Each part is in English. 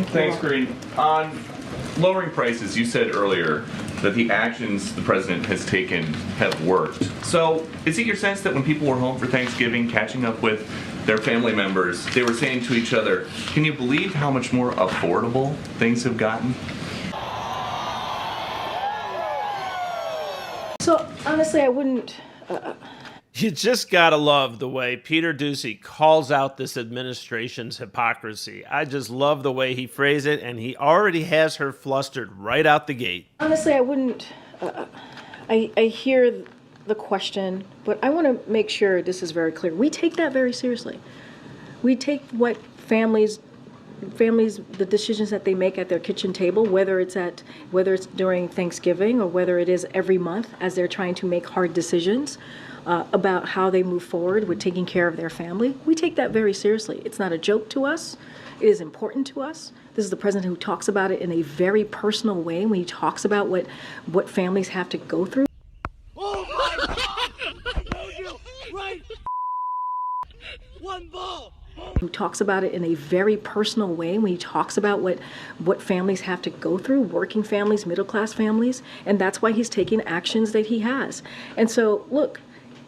Thanks, Karine. On lowering prices, you said earlier that the actions the president has taken have worked. So, is it your sense that when people were home for Thanksgiving, catching up with their family members, they were saying to each other, can you believe how much more affordable things have gotten? So, honestly, I wouldn't... You just gotta love the way Peter DOOCY calls out this administration's hypocrisy. I just love the way he phrased it, and he already has her flustered right out the gate. Honestly, I wouldn't... I hear the question, but I want to make sure this is very clear. We take that very seriously. We take what families, the decisions that they make at their kitchen table, whether it's during Thanksgiving or whether it is every month as they're trying to make hard decisions about how they move forward with taking care of their family. We take that very seriously. It's not a joke to us. It is important to us. This is the president who talks about it in a very personal way when he talks about what families have to go through. Oh my God! I told you, right? One ball. Who talks about it in a very personal way when he talks about what families have to go through, working families, middle-class families, and that's why he's taking actions that he has. And so, look,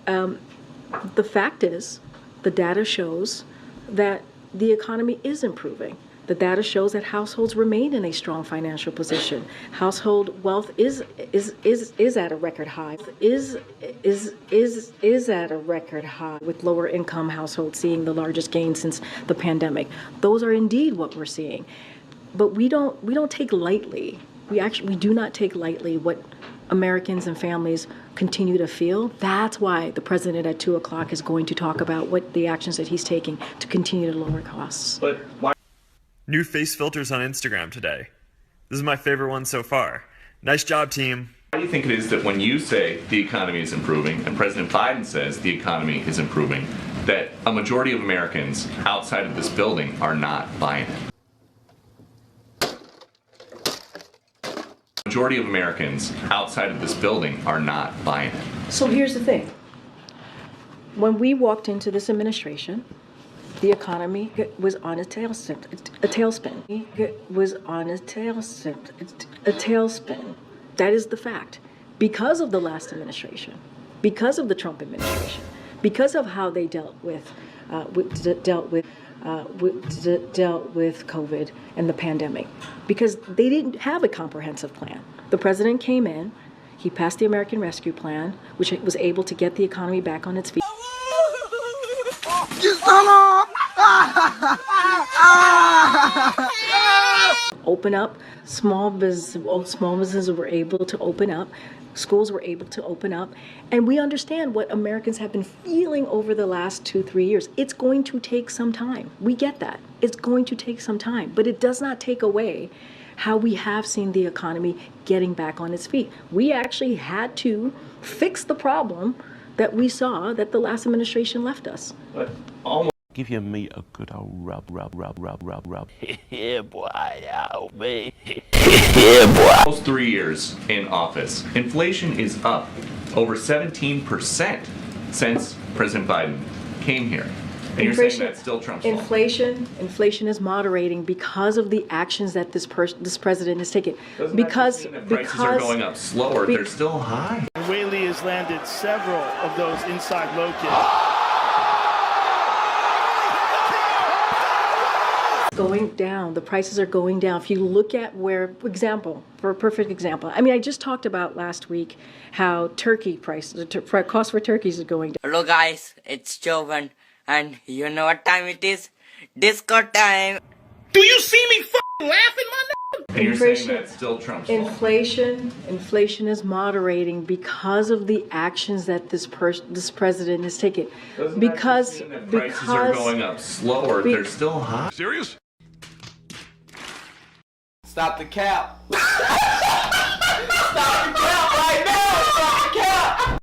the fact is, the data shows that the economy is improving. The data shows that households remain in a strong financial position. Household wealth is at a record high. Is at a record high, with lower income households seeing the largest gain since the pandemic. Those are indeed what we're seeing. But we don't take lightly. We do not take lightly what Americans and families continue to feel. That's why the president at 2 o'clock is going to talk about what the actions that he's taking to continue to lower costs. But why? New face filters on Instagram today. This is my favorite one so far. Nice job, team. Why do you think it is that when you say the economy is improving and President Biden says the economy is improving, that a majority of Americans outside of this building are not buying it? Majority of Americans outside of this building are not buying it. So here's the thing. When we walked into this administration, the economy was on a tailspin. It was on a tailspin. That is the fact. Because of the last administration, because of the Trump administration, because of how they dealt with COVID and the pandemic, because they didn't have a comprehensive plan. The president came in, he passed the American Rescue Plan, which was able to get the economy back on its feet. Open up, small businesses were able to open up, schools were able to open up, and we understand what Americans have been feeling over the last 2-3 years. It's going to take some time. We get that. It's going to take some time, but it does not take away how we have seen the economy getting back on its feet. We actually had to fix the problem that we saw that the last administration left us. But almost Give your meat a good old rub. Yeah, boy, out, man. Yeah, boy. almost 3 years in office, inflation is up over 17% since President Biden came here. And you're saying that's still Trump's fault. Inflation is moderating because of the actions that this president has taken. Doesn't that just mean that prices are going up slower? They're still high. Whaley has landed several of those inside low kicks. Going down. The prices are going down. If you look at for a perfect example, I mean, I just talked about last week how turkey prices, cost for turkeys is going down. Hello guys, it's Jovan, and you know what time it is? Disco time! Do you see me f***ing laughing, my nigga? And you're saying that's still Trump's fault. Inflation is moderating because of the actions that this president has taken. Doesn't that just mean that prices are going up slower? They're still high. Serious? Stop the cap. Stop the cap right now. Stop the cap.